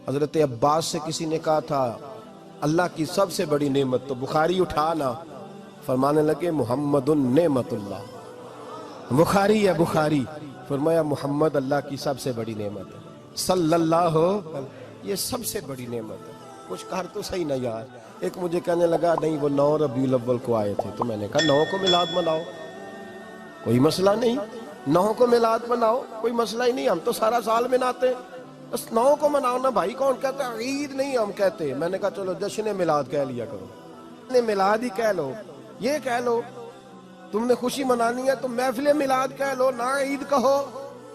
حضرت عباس سے کسی نے کہا تھا اللہ کی سب سے بڑی نعمت، تو بخاری اٹھانا، فرمانے لگے محمد نعمت اللہ، بخاری ہے بخاری، فرمایا محمد اللہ کی سب سے بڑی نعمت ہے، صلی اللہ یہ سب سے بڑی نعمت ہے۔ کچھ کہا تو صحیح نہ یار، ایک مجھے کہنے لگا نہیں وہ 9 ربیع الاول کو آئے تھے، تو میں نے کہا 9 کو میلاد مناؤ، کوئی مسئلہ نہیں، 9 کو میلاد مناؤ، کوئی مسئلہ ہی نہیں، ہم تو سارا سال مناتے ہیں، بس 9 کو مناؤ نا بھائی، کون کہتا ہے عید نہیں ہم کہتے۔ میں نے کہا چلو جشن میلاد کہہ لیا کرو، میلاد ہی کہہ لو، یہ کہہ لو، تم نے خوشی منانی ہے تو محفل میلاد کہہ لو، نہ عید کہو،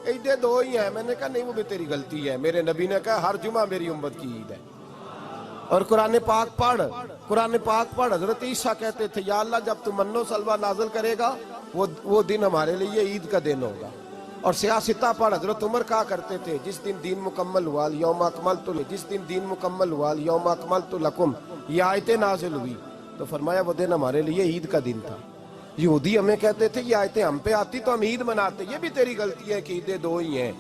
عیدیں 2 ہی ہیں۔ میں نے کہا نہیں وہ بھی تیری غلطی ہے، میرے نبی نے کہا ہر جمعہ میری امت کی عید ہے۔ اور قرآن پاک پڑھ، قرآن پاک پڑھ، حضرت عیسیٰ کہتے تھے یا اللہ جب تم من و سلوہ نازل کرے گا وہ دن ہمارے لیے عید کا دن ہوگا۔ اور سیاستہ پڑھ، حضرت عمر کہا کرتے تھے جس دن دین مکمل ہوا یوم اکملت، جس دن دین مکمل ہوا یوم اکملت لکم، یہ آیتیں نازل ہوئی تو فرمایا وہ دن ہمارے لیے عید کا دن تھا۔ یہودی ہمیں کہتے تھے یہ آیتیں ہم پہ آتی تو ہم عید مناتے، یہ بھی تیری غلطی ہے کہ عیدیں 2 ہی ہیں۔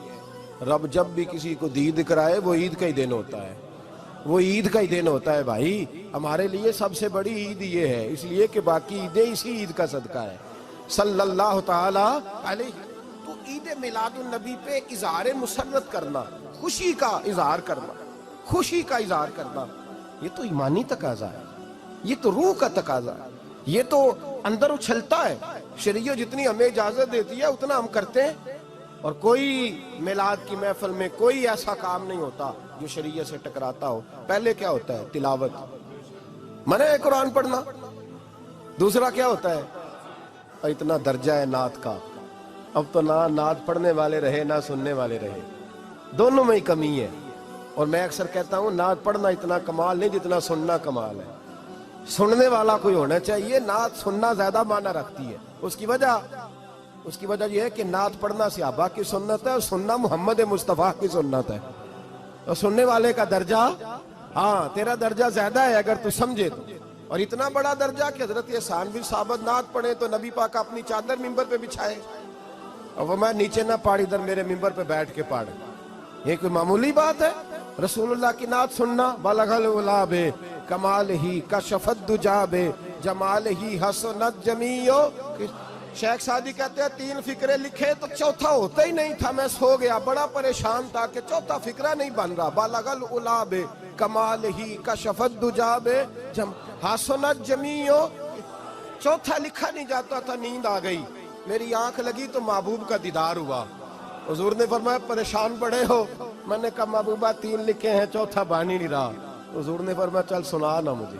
رب جب بھی کسی کو دید کرائے وہ عید کا ہی دن ہوتا ہے، وہ عید کا ہی دن ہوتا ہے بھائی۔ ہمارے لیے سب سے بڑی عید یہ ہے، اس لیے کہ باقی عیدیں اسی عید کا صدقہ ہے، صلی اللہ تعالی علیہ۔ تو عید میلاد النبی پہ اظہار مسرت کرنا، خوشی کا اظہار کرنا، خوشی کا اظہار کرنا، یہ تو ایمانی تقاضا ہے، یہ تو روح کا تقاضا ہے، یہ تو اندر اچھلتا ہے۔ شریعت جتنی ہمیں اجازت دیتی ہے اتنا ہم کرتے ہیں، اور کوئی میلاد کی محفل میں کوئی ایسا کام نہیں ہوتا جو شریعت سے ٹکراتا ہو۔ پہلے کیا ہوتا ہے؟ تلاوت، منع ہے قرآن پڑھنا۔ دوسرا کیا ہوتا ہے؟ اتنا درجہ ہے نعت کا، اب تو نہ نعت پڑھنے والے رہے نہ سننے والے رہے، دونوں میں ہی کمی ہے۔ اور میں اکثر کہتا ہوں نعت پڑھنا اتنا کمال نہیں جتنا سننا کمال ہے، سننے والا کوئی ہونا چاہیے، نعت سننا زیادہ معنی رکھتی ہے۔ اس کی وجہ یہ ہے کہ نعت پڑھنا صحابہ کی سنت ہے اور سننا محمد مصطفیٰ کی سنت ہے، اور سننے والے کا درجہ، ہاں تیرا درجہ زیادہ ہے اگر تو سمجھے تو۔ اور اتنا بڑا درجہ کہ حضرت احسان بن ثابت نعت پڑھے تو نبی پاک اپنی چادر ممبر پہ بچھائے اور وہ میں نیچے نہ پاڑ، ادھر میرے ممبر پہ بیٹھ کے پاڑ، یہ کوئی معمولی بات ہے؟ رسول اللہ کی نعت سننا، بلغ العلا بے کمال ہی کشف الدجا بے جمال ہی حسنت جمیع۔ شیخ سعدی کہتے ہیں 3 فقرے لکھے تو چوتھا ہوتا ہی نہیں تھا، میں سو گیا، بڑا پریشان تھا کہ چوتھا فقرہ نہیں بن رہا۔ بلغ العلا بے کمال ہی کشف الدجا بے حسنت جمیع، چوتھا لکھا نہیں جاتا تھا، نیند آ گئی، میری آنکھ لگی تو محبوب کا دیدار ہوا۔ حضور نے فرمایا پریشان پڑے ہو؟ میں نے کہا محبوبہ 3 لکھے ہیں چوتھا بن ہی نہیں رہا۔ حضور نے فرمایا چل سنا نا مجھے،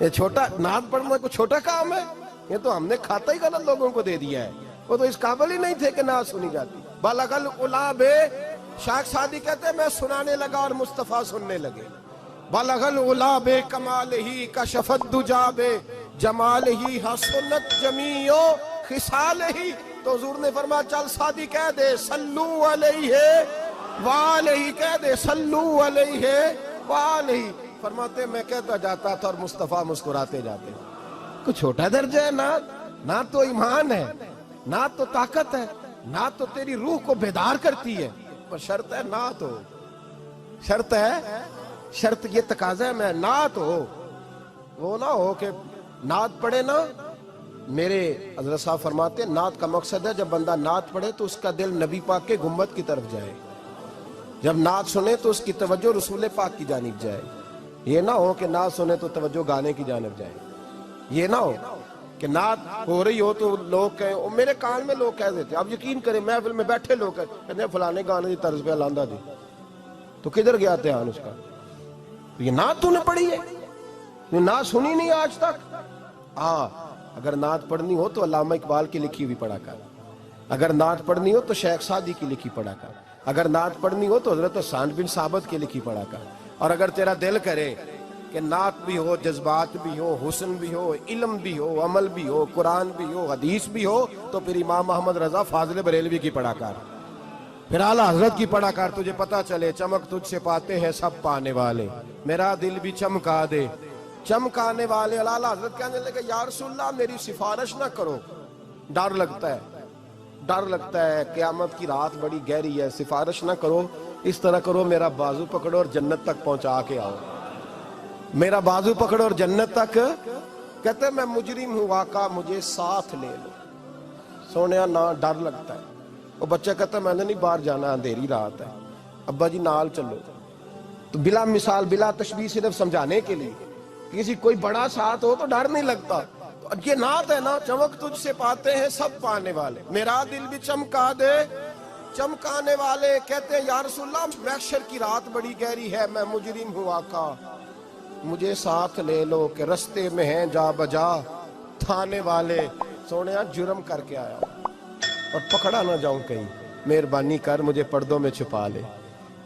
یہ چھوٹا نعت پڑھنا کوئی چھوٹا کام ہے؟ یہ تو ہم نے کھاتا ہی غلط لوگوں کو دے دیا ہے، وہ تو اس قابل ہی نہیں تھے کہ نعت سنی جاتی۔ بلغ العلا بے، شیخ سعدی کہتے ہیں میں سنانے لگا اور مصطفیٰ سننے لگے۔ بلغ العلا بے کمال ہی کشف الدجا بے جمال ہی حسنت جمیع خصال ہی۔ تو حضور نے فرمایا چل سعدی کہہ دے صلو علیہ وآلہ، کہہ دے صلو علیہ وآلہ۔ فرماتے میں کہتا جاتا تھا اور مصطفیٰ مسکراتے جاتے۔ کوئی چھوٹا درجہ ہے نعت؟ نعت تو ایمان ہے، نعت تو طاقت ہے، نعت تو تیری روح کو بیدار کرتی ہے، پر شرط ہے نعت ہو، شرط ہے، شرط یہ تقاضا ہے میں نعت ہو، وہ نہ ہو کہ نعت پڑھے نا۔ میرے حضرت صاحب فرماتے ہیں نعت کا مقصد ہے جب بندہ نعت پڑھے تو اس کا دل نبی پاک کے گنبد کی طرف جائے، جب نعت سنے تو اس کی توجہ رسول پاک کی جانب جائے، یہ نہ ہو کہ نعت سنے تو توجہ گانے کی جانب جائے، یہ نہ ہو کہ نعت ہو رہی ہو تو لوگ کہیں، میرے کان میں لوگ کہہ دیتے، آپ یقین کریں محفل میں بیٹھے لوگ کہتے ہیں فلانے گانے کی طرز پہ لاندہ جی، تو کدھر گیا دھیان اس کا؟ یہ نعت تو نے پڑھی ہے، یہ نعت سنی نہیں آج تک؟ ہاں اگر نعت پڑھنی ہو تو علامہ اقبال کی لکھی ہوئی پڑھا کر، اگر نعت پڑھنی ہو تو شیخ سعدی کی لکھی پڑھا کر، اگر نعت پڑھنی ہو تو حضرت احسان بن ثابت کی لکھی پڑھا کر، اور اگر تیرا دل کرے کہ نعت بھی ہو، جذبات بھی ہو، حسن بھی ہو، علم بھی ہو، عمل بھی ہو، قرآن بھی ہو، حدیث بھی ہو، تو پھر امام محمد رضا فاضل بریلوی کی پڑھا کر، پھر اعلیٰ حضرت کی پڑھا کر، تجھے پتا چلے چمک تجھ سے پاتے ہیں سب پانے والے، میرا دل بھی چمکا دے چمکانے والے۔ اعلیٰ حضرت کہنے لگے یا رسول اللہ میری سفارش نہ کرو، ڈر لگتا ہے، ڈر لگتا ہے، قیامت کی رات بڑی گہری ہے، سفارش نہ کرو، اس طرح کرو میرا بازو پکڑو اور جنت تک پہنچا کے آؤ، میرا بازو پکڑو اور جنت تک. کہتے میں مجرم ہوں آقا مجھے ساتھ لے لو. سونے نہ ڈر لگتا ہے. وہ بچہ کہتا ہے میں نے نہیں باہر جانا، اندھیری رات ہے. ابا جی نال چلو. تو بلا مثال بلا تشبیہ صرف سمجھانے کے لیے، کسی کوئی بڑا ساتھ ہو تو ڈر نہیں لگتا. یہ نعت ہے نا، چمک تجھ سے پاتے ہیں سب پانے والے، میرا دل بھی چمکا دے چمکانے والے. کہتے ہیں یا رسول اللہ محشر کی رات بڑی گہری ہے، میں مجرم ہوں آقا مجھے ساتھ لے لو کہ رستے میں ہیں جا بجا تھانے والے. سونے جرم کر کے آیا اور پکڑا نہ جاؤں کہیں، مہربانی کر مجھے پردوں میں چھپا لے،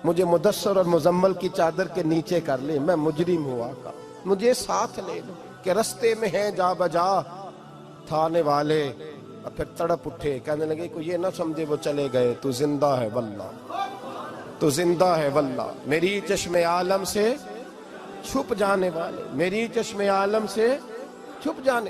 مجھے مدثر اور مزمل کی چادر کے نیچے کر لے، میں مجرم ہوں آقا مجھے ساتھ لے لو کہ رستے میں ہیں جا بجا تھانے والے. اور پھر تڑپ اٹھے، کہنے لگے کوئی یہ نہ سمجھے وہ چلے گئے، تو زندہ ہے واللہ تو زندہ ہے واللہ، میری چشم عالم سے چھپ جانے والے، میری چشم عالم سے چھپ جانے